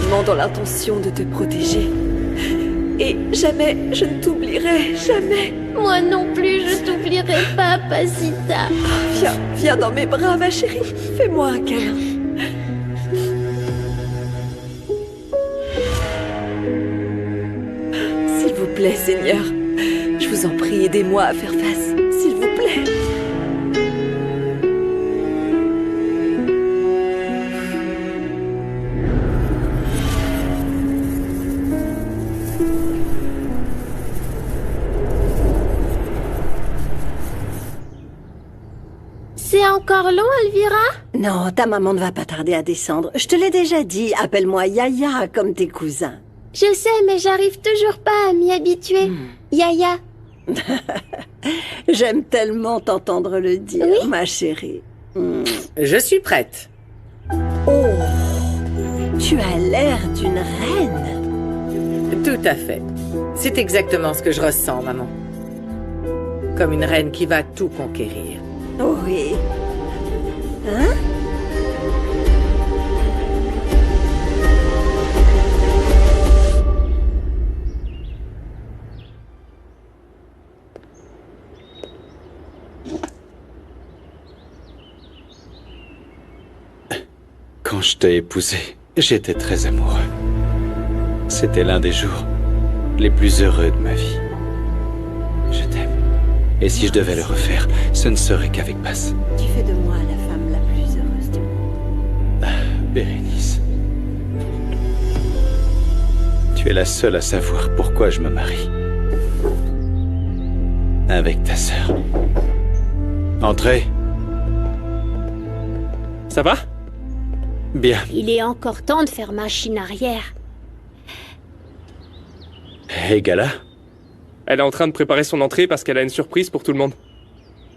seulement dans l'intention de te protéger. Et jamais je ne t'oublierai, jamais. Moi non plus, je t'oublierai pas, Pasita. Viens, viens dans mes bras, ma chérie. Fais-moi un câlin. S'il vous plaît, Seigneur. Je vous en prie, aidez-moi à faire face. S'il vous plaît. C'est encore long, Elvira? Non, ta maman ne va pas tarder à descendre. Je te l'ai déjà dit, appelle-moi Yaya comme tes cousins. Je sais, mais j'arrive toujours pas à m'y habituer. Yaya. J'aime tellement t'entendre le dire, Oui. ma chérie. Je suis prête. Oh, tu as l'air d'une reine. Tout à fait. C'est exactement ce que je ressens, maman. Comme une reine qui va tout conquérir. Oui. Hein? Quand je t'ai épousé, j'étais très amoureux. C'était l'un des jours les plus heureux de ma vie. Je t'aime. Et si je devais le refaire, ce ne serait qu'avec Bass. Tu fais de moi la femme la plus heureuse du monde. Bérénice. Tu es la seule à savoir pourquoi je me marie. Avec ta sœur. Entrez. Ça va? Bien. Il est encore temps de faire machine arrière. Et Gala? Elle est en train de préparer son entrée parce qu'elle a une surprise pour tout le monde.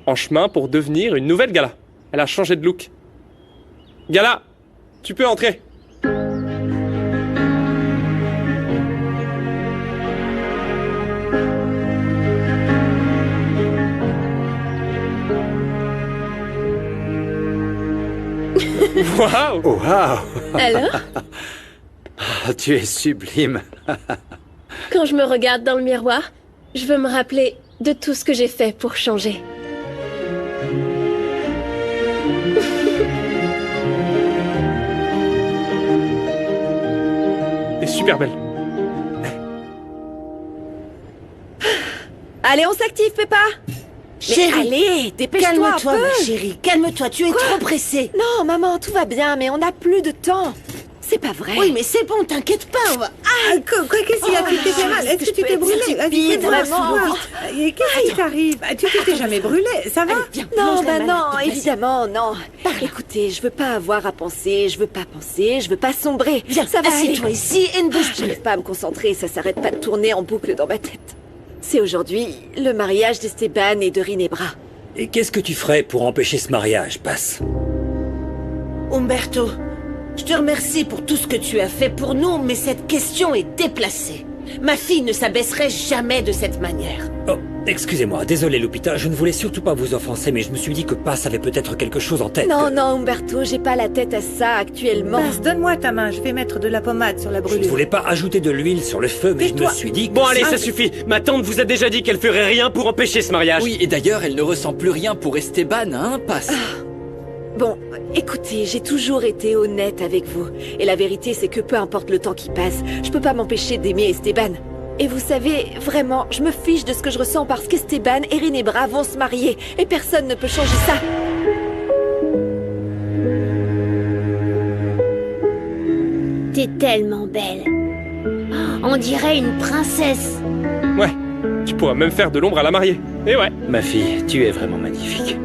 En chemin pour devenir une nouvelle Gala. Elle a changé de look. Gala, tu peux entrer. Waouh! Waouh! Alors? Tu es sublime. Quand je me regarde dans le miroir, je veux me rappeler de tout ce que j'ai fait pour changer. T'es super belle. Allez, on s'active, Peppa. Mais Chérie, allez, dépêche-toi un calme-toi, peu. ma chérie. Calme-toi, tu es trop pressée. Non, maman, tout va bien, mais on n'a plus de temps. C'est pas vrai. Oui, mais c'est bon, t'inquiète pas, on va... Quoi, qu'est-ce qu'il y a? Tu t'es fait mal? Est-ce que tu t'es brûlé? stupide, vraiment. Qu'est-ce qui t'arrive? Tu t'étais jamais brûlé, ça va? Non, bah non, évidemment, non. Écoutez, je veux pas avoir à penser, je veux pas penser, je veux pas sombrer. Viens, ça va aller. assieds-toi ici et ne bouge plus. J'arrive pas à me concentrer, ça s'arrête pas de tourner en boucle dans ma tête. C'est aujourd'hui le mariage d'Esteban et de Rinebra. Et qu'est-ce que tu ferais pour empêcher ce mariage, Passe? Umberto, je te remercie pour tout ce que tu as fait pour nous, mais cette question est déplacée. Ma fille ne s'abaisserait jamais de cette manière. Oh, excusez-moi, désolé Lupita, je ne voulais surtout pas vous offenser, mais je me suis dit que Passe avait peut-être quelque chose en tête. Non, non, Umberto, j'ai pas la tête à ça actuellement. Basse, donne-moi ta main, je vais mettre de la pommade sur la Je ne brûlure. voulais pas ajouter de l'huile sur le feu, mais je me Tais-toi. suis dit que... Bon allez, ça suffit. Ma tante vous a déjà dit qu'elle ferait rien pour empêcher ce mariage. Oui, et d'ailleurs, elle ne ressent plus rien pour Esteban, hein, Passe. Bon, écoutez, j'ai toujours été honnête avec vous. Et la vérité, c'est que peu importe le temps qui passe, je peux pas m'empêcher d'aimer Esteban. Et vous savez, vraiment, je me fiche de ce que je ressens parce qu'Esteban et Rinebra vont se marier. Et personne ne peut changer ça. T'es tellement belle. On dirait une princesse. Ouais, tu pourras même faire de l'ombre à la mariée. Et ouais. Ma fille, tu es vraiment magnifique.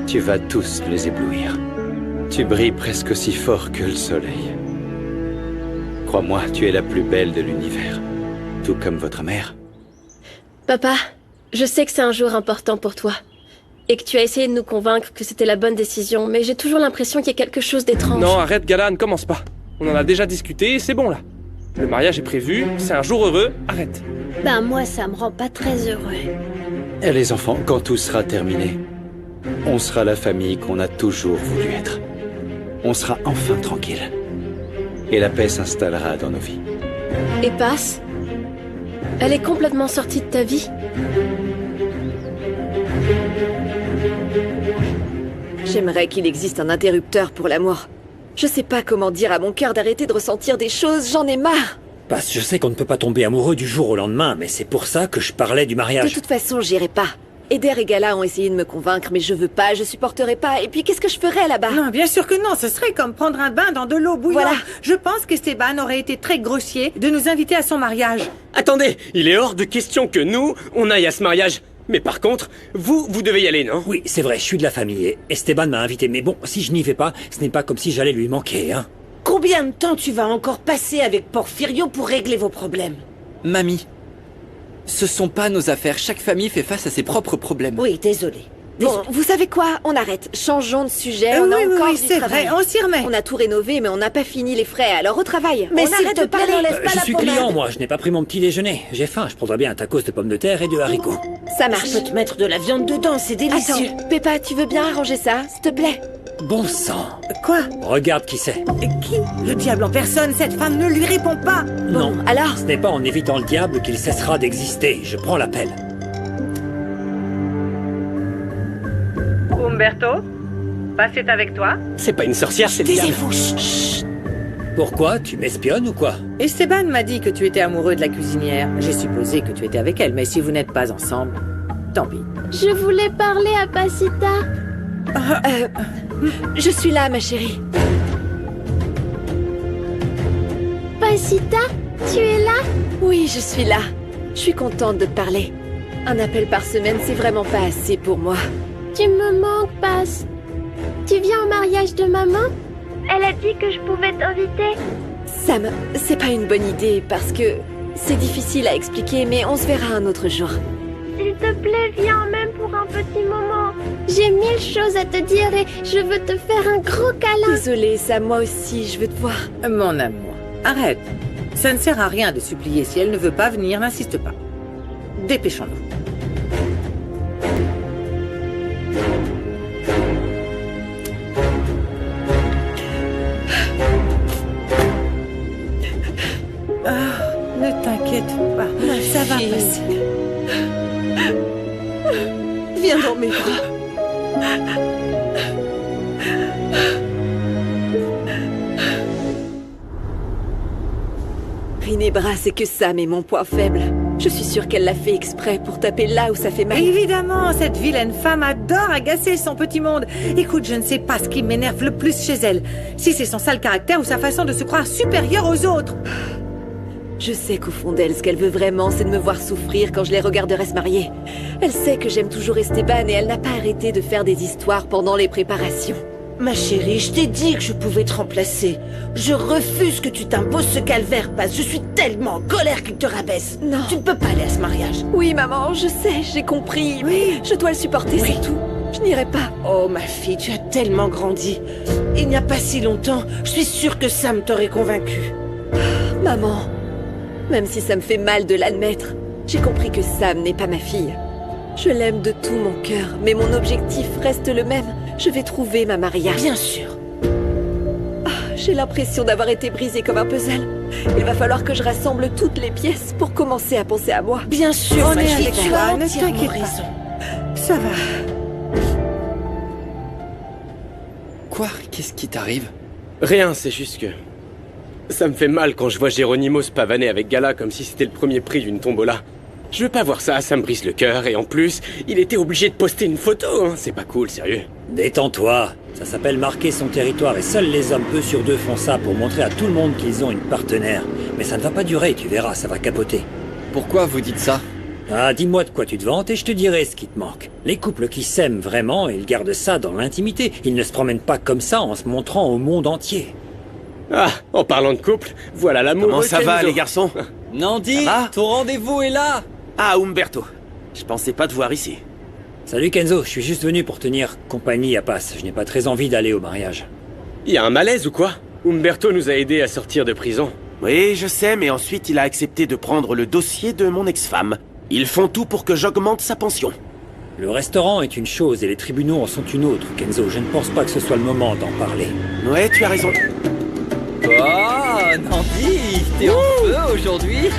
Tu vas tous les éblouir. Tu brilles presque aussi fort que le soleil. Crois-moi, tu es la plus belle de l'univers. Tout comme votre mère. Papa, je sais que c'est un jour important pour toi. Et que tu as essayé de nous convaincre que c'était la bonne décision, mais j'ai toujours l'impression qu'il y a quelque chose d'étrange. Non, arrête, Gala, ne commence pas. On en a déjà discuté et c'est bon là. Le mariage est prévu, c'est un jour heureux, arrête. Ben moi, ça me rend pas très heureux. Et les enfants, quand tout sera terminé, on sera la famille qu'on a toujours voulu être. On sera enfin tranquille. et la paix s'installera dans nos vies. Et Paz? Elle est complètement sortie de ta vie? J'aimerais qu'il existe un interrupteur pour l'amour. Je sais pas comment dire à mon cœur d'arrêter de ressentir des choses, j'en ai marre. Paz, je sais qu'on ne peut pas tomber amoureux du jour au lendemain, mais c'est pour ça que je parlais du De mariage. toute façon, j'irai pas. Eder et Gala ont essayé de me convaincre, mais je veux pas, je supporterai pas. Et puis, qu'est-ce que je ferais là-bas? Non, bien sûr que non, ce serait comme prendre un bain dans de l'eau bouillante. Voilà. Je pense qu'Esteban aurait été très grossier de nous inviter à son mariage. Attendez, il est hors de question que nous, on aille à ce mariage. Mais par contre, vous devez y aller, non? Oui, c'est vrai, je suis de la famille et Esteban m'a invité. Mais bon, si je n'y vais pas, ce n'est pas comme si j'allais lui manquer, hein. Combien de temps tu vas encore passer avec Porfirio pour régler vos problèmes? Mamie, ce sont pas nos affaires. Chaque famille fait face à ses propres problèmes. Oui, désolé. Bon, vous savez quoi? On arrête. Changeons de sujet. On a oui, encore oui, du c'est travail. vrai, on s'y remet. On a tout rénové, mais on n'a pas fini les frais. Alors au travail. Mais on s'il arrête te de plaît, parler. n'enlève pas Je la suis pommade. client, moi, je n'ai pas pris mon petit déjeuner. J'ai faim, je prendrai bien un tacos de pommes de terre et de haricots. Ça marche. Je peux te mettre de la viande dedans, c'est délicieux. Attends, Peppa, tu veux bien arranger ça, s'il te plaît? Bon sang. Quoi? Regarde qui c'est. Qui? Le diable en personne, cette femme ne lui répond pas. Non, alors? ce n'est pas en évitant le diable qu'il cessera d'exister. Je prends l'appel. Umberto, Paz est avec toi? C'est pas une sorcière, c'est le diable. Taisez-vous, chut. Pourquoi? Tu m'espionnes ou quoi? Esteban m'a dit que tu étais amoureux de la cuisinière. J'ai supposé que tu étais avec elle, mais si vous n'êtes pas ensemble, tant pis. Je voulais parler à Pasita. Je suis là, ma chérie. Pasita, tu es là? Oui, je suis là. Je suis contente de te parler. Un appel par semaine, c'est vraiment pas assez pour moi. Tu me manques, Paz. Tu viens au mariage de maman? Elle a dit que je pouvais t'inviter. Sam, c'est pas une bonne idée parce que c'est difficile à expliquer, mais on se verra un autre jour. S'il te plaît, viens même pour un petit moment. J'ai 1000 choses à te dire et je veux te faire un gros câlin. Désolée, Sam, moi aussi, je veux te voir. Mon amour, arrête. Ça ne sert à rien de supplier. Si elle ne veut pas venir, n'insiste pas. Dépêchons-nous. Ne t'inquiète pas, ça va passer. Viens dans mes bras. Rinebra, c'est que Sam est mon point faible. Je suis sûre qu'elle l'a fait exprès pour taper là où ça fait mal. Évidemment, cette vilaine femme adore agacer son petit monde. Écoute, je ne sais pas ce qui m'énerve le plus chez elle. Si c'est son sale caractère ou sa façon de se croire supérieure aux autres. Je sais qu'au fond d'elle, ce qu'elle veut vraiment, c'est de me voir souffrir quand je les regarderai se marier. Elle sait que j'aime toujours Esteban et elle n'a pas arrêté de faire des histoires pendant les préparations. Ma chérie, je t'ai dit que je pouvais te remplacer. Je refuse que tu t'imposes ce calvaire, Paz. Je suis tellement en colère qu'il te rabaisse. Non. Tu ne peux pas aller à ce mariage. Oui, maman, je sais, j'ai compris. Oui. Je dois le supporter, Oui. c'est tout. Je n'irai pas. Oh, ma fille, tu as tellement grandi. Il n'y a pas si longtemps, je suis sûre que Sam t'aurait convaincue. Maman, même si ça me fait mal de l'admettre, j'ai compris que Sam n'est pas ma fille. Je l'aime de tout mon cœur, mais mon objectif reste le même. Je vais trouver ma Maria. Bien sûr. J'ai l'impression d'avoir été brisée comme un puzzle. Il va falloir que je rassemble toutes les pièces pour commencer à penser à moi. Bien sûr, On ma est fille, avec tu toi, as ne entièrement t'inquiète pas. raison. Ça va. Quoi? Qu'est-ce qui t'arrive? Rien, c'est juste que... Ça me fait mal quand je vois Geronimo se pavaner avec Gala comme si c'était le premier prix d'une tombola. Je veux pas voir ça, ça me brise le cœur, et en plus, il était obligé de poster une photo, hein. C'est pas cool, sérieux. Détends-toi. Ça s'appelle marquer son territoire et seuls les hommes peu sur deux font ça pour montrer à tout le monde qu'ils ont une partenaire. Mais ça ne va pas durer, tu verras, ça va capoter. Pourquoi vous dites ça? Ah, dis-moi de quoi tu te vantes et je te dirai ce qui te manque. Les couples qui s'aiment vraiment, ils gardent ça dans l'intimité. Ils ne se promènent pas comme ça en se montrant au monde entier. Ah, en parlant de couple, voilà l'amour. Comment ça va, les garçons? Nandi, Ça va ton rendez-vous est là. Ah, Umberto. Je pensais pas te voir ici. Salut Kenzo, je suis juste venu pour tenir compagnie à Paz. Je n'ai pas très envie d'aller au mariage. Y a un malaise ou quoi? Umberto nous a aidés à sortir de prison. Oui, je sais, mais ensuite il a accepté de prendre le dossier de mon ex-femme. Ils font tout pour que j'augmente sa pension. Le restaurant est une chose et les tribunaux en sont une autre, Kenzo. Je ne pense pas que ce soit le moment d'en parler. Ouais, tu as raison. Ah, Nandi, t'es en feu aujourd'hui.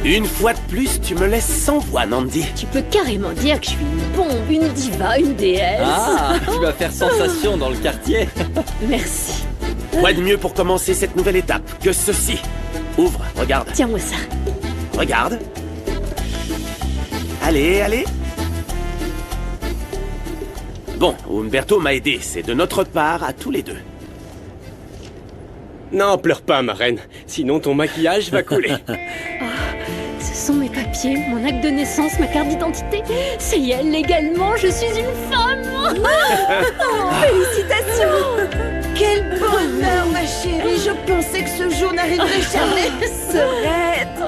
Une fois de plus, tu me laisses sans voix, Nandi. Tu peux carrément dire que je suis une bombe, une diva, une déesse. Ah, tu vas faire sensation dans le quartier. Merci. Quoi de mieux pour commencer cette nouvelle étape que ceci? Ouvre, regarde. Tiens-moi ça. Regarde. Allez, allez. Bon, Umberto m'a aidé, c'est de notre part à tous les deux. Non, pleure pas, ma reine. Sinon, ton maquillage va couler. Ce sont mes papiers, mon acte de naissance, ma carte d'identité. Ça y est, légalement, je suis une femme. Félicitations! Quel bonheur, ma chérie! Je pensais que ce jour n'arriverait jamais. Sorette.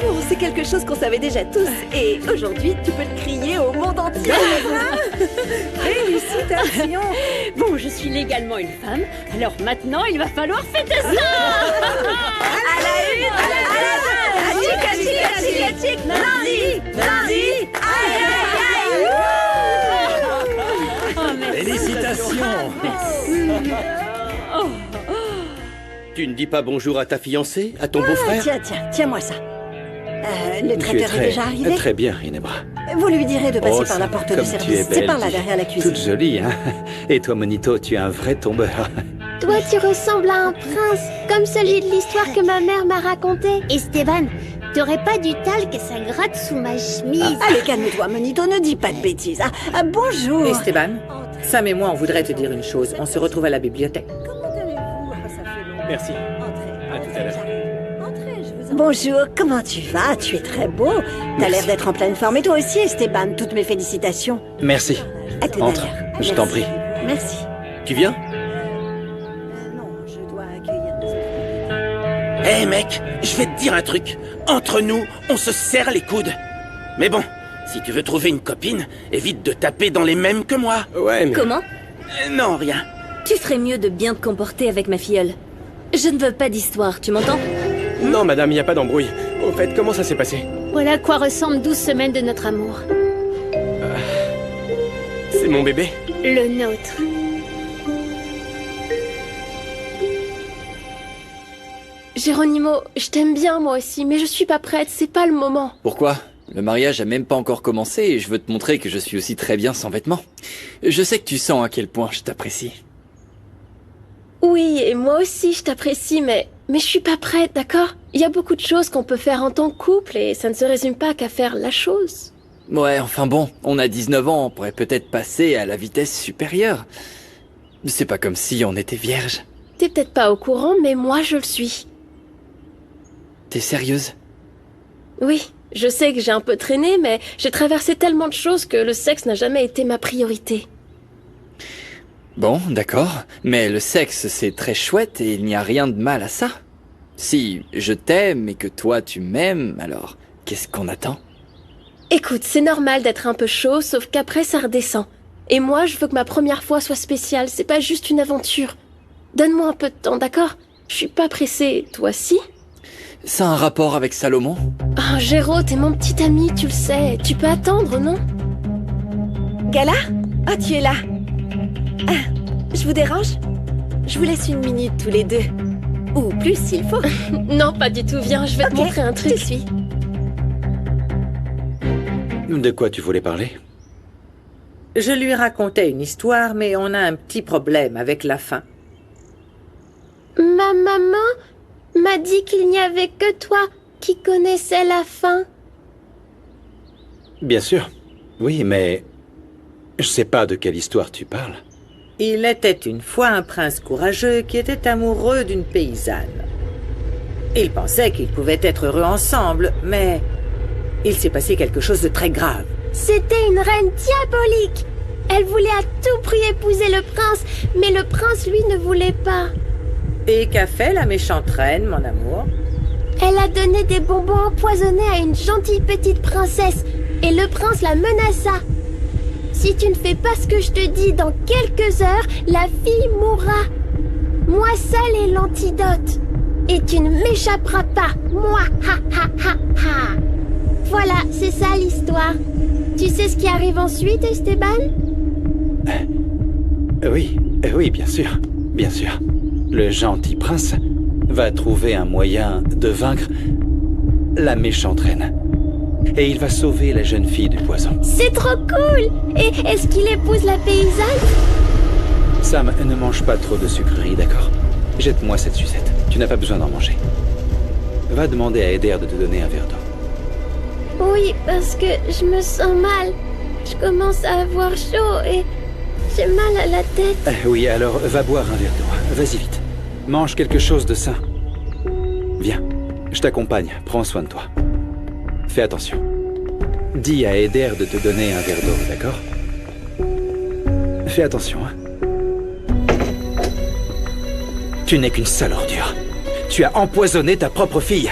Bon, c'est quelque chose qu'on savait déjà tous. Et aujourd'hui, tu peux le crier au monde entier. Félicitations! Bon, je suis légalement une femme, alors maintenant, il va falloir fêter ça. À la une, à la deux, à chic, lundi, aïe, aïe, aïe. Félicitations. Tu ne dis pas bonjour à ta fiancée, à ton beau-frère? Tiens-moi ça. Le Tu es traiteur est déjà arrivé? très bien, Ginebra. Vous lui direz de passer Oh, par la porte de comme tu es service. C'est belle, par là, dis. derrière la cuisine. Toute jolie, hein. Et toi, Monito, tu es un vrai tombeur. Toi, tu ressembles à un prince, comme celui de l'histoire que ma mère m'a racontée. Esteban, t'aurais pas du talc, ça gratte sous ma chemise. Allez, calme-toi, Monito, ne dis pas de bêtises. Bonjour. Esteban, Sam et moi, on voudrait te dire une chose. On se retrouve à la bibliothèque. Merci. À tout à l'heure. Bonjour, comment tu vas? Tu es très beau. T'as l'air d'être en pleine forme. Et toi aussi, Esteban, toutes mes félicitations. Merci. À tout Entre, d'ailleurs. je t'en prie. Merci. Tu viens? Non, je dois accueillir mes autres. Hé mec, je vais te dire un truc. Entre nous, on se serre les coudes. Mais bon, si tu veux trouver une copine, évite de taper dans les mêmes que moi. Ouais, mais... Comment? Non, rien. Tu ferais mieux de bien te comporter avec ma filleule. Je ne veux pas d'histoire, tu m'entends? Non, madame, il n'y a pas d'embrouille. Au fait, comment ça s'est passé? Voilà à quoi ressemblent 12 semaines de notre amour. C'est mon bébé. Le nôtre. Geronimo, je t'aime bien moi aussi, mais je suis pas prête, c'est pas le moment. Pourquoi? Le mariage a même pas encore commencé et je veux te montrer que je suis aussi très bien sans vêtements. Je sais que tu sens à quel point je t'apprécie. Oui, et moi aussi je t'apprécie, mais je suis pas prête, d'accord? Il y a beaucoup de choses qu'on peut faire en tant que couple et ça ne se résume pas qu'à faire la chose. Ouais, enfin bon, on a 19 ans, on pourrait peut-être passer à la vitesse supérieure. C'est pas comme si on était vierge. T'es peut-être pas au courant, mais moi je le suis. T'es sérieuse? Oui, je sais que j'ai un peu traîné, mais j'ai traversé tellement de choses que le sexe n'a jamais été ma priorité. Bon, d'accord, mais le sexe c'est très chouette et il n'y a rien de mal à ça. Si je t'aime et que toi tu m'aimes, alors qu'est-ce qu'on attend? Écoute, c'est normal d'être un peu chaud, sauf qu'après ça redescend. Et moi, je veux que ma première fois soit spéciale, c'est pas juste une aventure. Donne-moi un peu de temps, d'accord? Je suis pas pressée, toi si? Ça a un rapport avec Salomon? Ah, Géraud, t'es mon petit ami, tu le sais. Tu peux attendre, non? Gala? Ah, tu es là. Ah, je vous dérange? Je vous laisse une minute tous les deux. Ou plus s'il faut. Non, pas du tout. Viens, je vais te montrer un truc. Je te suis. De quoi tu voulais parler? Je lui racontais une histoire, mais on a un petit problème avec la fin. Ma maman m'a dit qu'il n'y avait que toi qui connaissais la fin. Bien sûr. Oui, mais... je sais pas de quelle histoire tu parles. Il était une fois un prince courageux qui était amoureux d'une paysanne. Ils pensaient qu'ils pouvaient être heureux ensemble, mais il s'est passé quelque chose de très grave. C'était une reine diabolique. Elle voulait à tout prix épouser le prince, mais le prince, lui, ne voulait pas. Et qu'a fait la méchante reine, mon amour? Elle a donné des bonbons empoisonnés à une gentille petite princesse, et le prince la menaça. Si tu ne fais pas ce que je te dis dans quelques heures, la fille mourra. Moi seule ai l'antidote. Et tu ne m'échapperas pas. Moi, ha ha ha ha. Voilà, c'est ça l'histoire. Tu sais ce qui arrive ensuite, Esteban? Oui, bien sûr. Bien sûr. Le gentil prince va trouver un moyen de vaincre la méchante reine. Et il va sauver la jeune fille du poison. C'est trop cool! Et est-ce qu'il épouse la paysanne? Sam, ne mange pas trop de sucreries, d'accord? Jette-moi cette sucette. Tu n'as pas besoin d'en manger. Va demander à Eder de te donner un verre d'eau. Oui, parce que je me sens mal. Je commence à avoir chaud et j'ai mal à la tête. Oui, alors va boire un verre d'eau. Vas-y vite. Mange quelque chose de sain. Viens, je t'accompagne. Prends soin de toi. Fais attention. Dis à Eder de te donner un verre d'eau, d'accord? Fais attention, hein. Tu n'es qu'une sale ordure. Tu as empoisonné ta propre fille.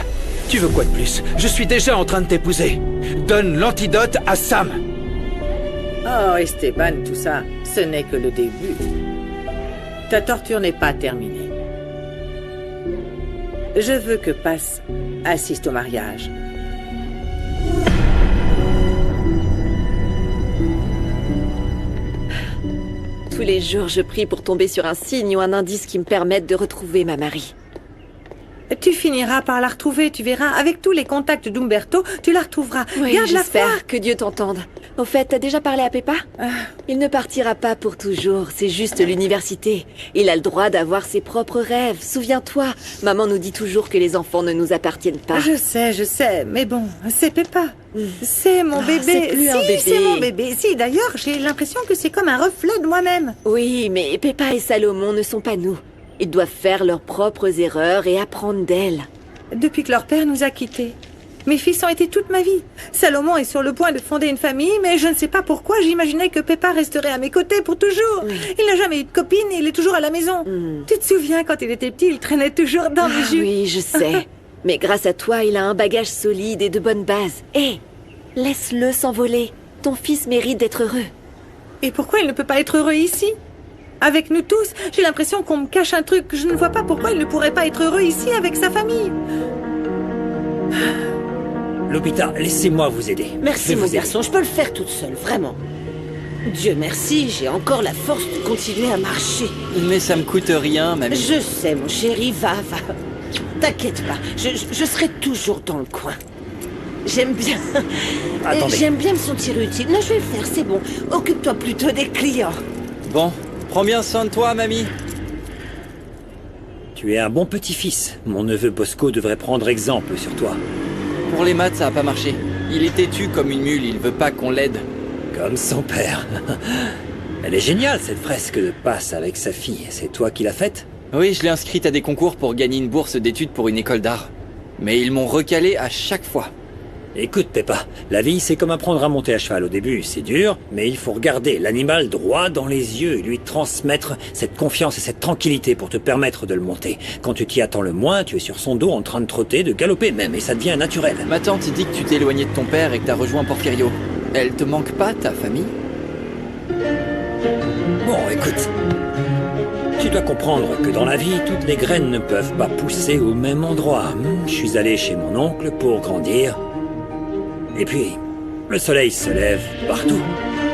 Tu veux quoi de plus? Je suis déjà en train de t'épouser. Donne l'antidote à Sam. Oh, Esteban, tout ça, ce n'est que le début. Ta torture n'est pas terminée. Je veux que Paz assiste au mariage. Tous les jours, je prie pour tomber sur un signe ou un indice qui me permette de retrouver ma Marie. Tu finiras par la retrouver, tu verras. Avec tous les contacts d'Umberto, tu la retrouveras. Oui, Garde la foi. j'espère que Dieu t'entende. Au fait, t'as déjà parlé à Peppa? Il ne partira pas pour toujours, c'est juste l'université. Il a le droit d'avoir ses propres rêves. Souviens-toi, maman nous dit toujours que les enfants ne nous appartiennent pas. Je sais, mais bon, c'est Peppa. C'est mon bébé. c'est plus un bébé. C'est mon bébé. Si, d'ailleurs, j'ai l'impression que c'est comme un reflet de moi-même. Oui, mais Peppa et Salomon ne sont pas nous. Ils doivent faire leurs propres erreurs et apprendre d'elles. Depuis que leur père nous a quittés. Mes fils ont été toute ma vie. Salomon est sur le point de fonder une famille, mais je ne sais pas pourquoi j'imaginais que Peppa resterait à mes côtés pour toujours. Oui. Il n'a jamais eu de copine et il est toujours à la maison. Tu te souviens, quand il était petit, il traînait toujours dans mes jupes. Oui, je sais. Mais grâce à toi, il a un bagage solide et de bonnes bases. Hé, laisse-le s'envoler. Ton fils mérite d'être heureux. Et pourquoi il ne peut pas être heureux ici? Avec nous tous, j'ai l'impression qu'on me cache un truc. Je ne vois pas pourquoi il ne pourrait pas être heureux ici avec sa famille. Lupita, laissez-moi vous aider. Merci mon garçon, je peux le faire toute seule, vraiment. Dieu merci, j'ai encore la force de continuer à marcher. Mais ça me coûte rien, mamie. Je sais mon chéri, va. T'inquiète pas, je serai toujours dans le coin. J'aime bien... Attendez. J'aime bien me sentir utile. Non, je vais le faire, c'est bon. Occupe-toi plutôt des clients. Bon, prends bien soin de toi, mamie. Tu es un bon petit-fils. Mon neveu Bosco devrait prendre exemple sur toi. Pour les maths, ça a pas marché. Il est têtu comme une mule, il veut pas qu'on l'aide. Comme son père. Elle est géniale, cette fresque de passe avec sa fille. C'est toi qui l'as faite? Oui, je l'ai inscrite à des concours pour gagner une bourse d'études pour une école d'art. Mais ils m'ont recalé à chaque fois. Écoute, Peppa, la vie, c'est comme apprendre à monter à cheval. Au début, c'est dur, mais il faut regarder l'animal droit dans les yeux et lui transmettre cette confiance et cette tranquillité pour te permettre de le monter. Quand tu t'y attends le moins, tu es sur son dos en train de trotter, de galoper même, et ça devient naturel. Ma tante dit que tu t'es éloigné de ton père et que t'as rejoint Porfirio. Elle te manque pas, ta famille? Bon, écoute. Tu dois comprendre que dans la vie, toutes les graines ne peuvent pas pousser au même endroit. Je suis allé chez mon oncle pour grandir. Et puis, le soleil se lève partout.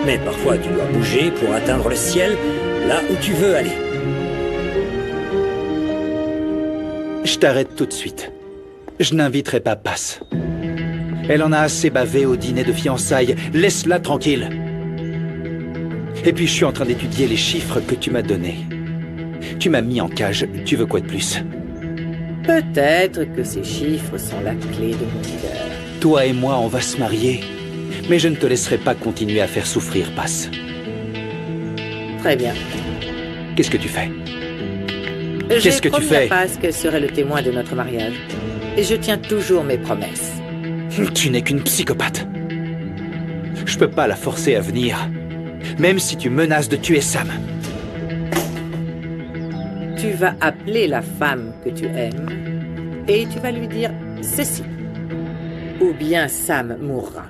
Mais parfois, tu dois bouger pour atteindre le ciel, là où tu veux aller. Je t'arrête tout de suite. Je n'inviterai pas Paz. Elle en a assez bavé au dîner de fiançailles. Laisse-la tranquille. Et puis, je suis en train d'étudier les chiffres que tu m'as donnés. Tu m'as mis en cage. Tu veux quoi de plus? Peut-être que ces chiffres sont la clé de mon cœur. Toi et moi, on va se marier. Mais je ne te laisserai pas continuer à faire souffrir Paz. Très bien. Qu'est-ce que tu fais? Qu'est-ce que tu fais? J'ai promis à Paz qu'elle serait le témoin de notre mariage. Et je tiens toujours mes promesses. Tu n'es qu'une psychopathe. Je peux pas la forcer à venir. Même si tu menaces de tuer Sam. Tu vas appeler la femme que tu aimes et tu vas lui dire ceci. Ou bien Sam mourra.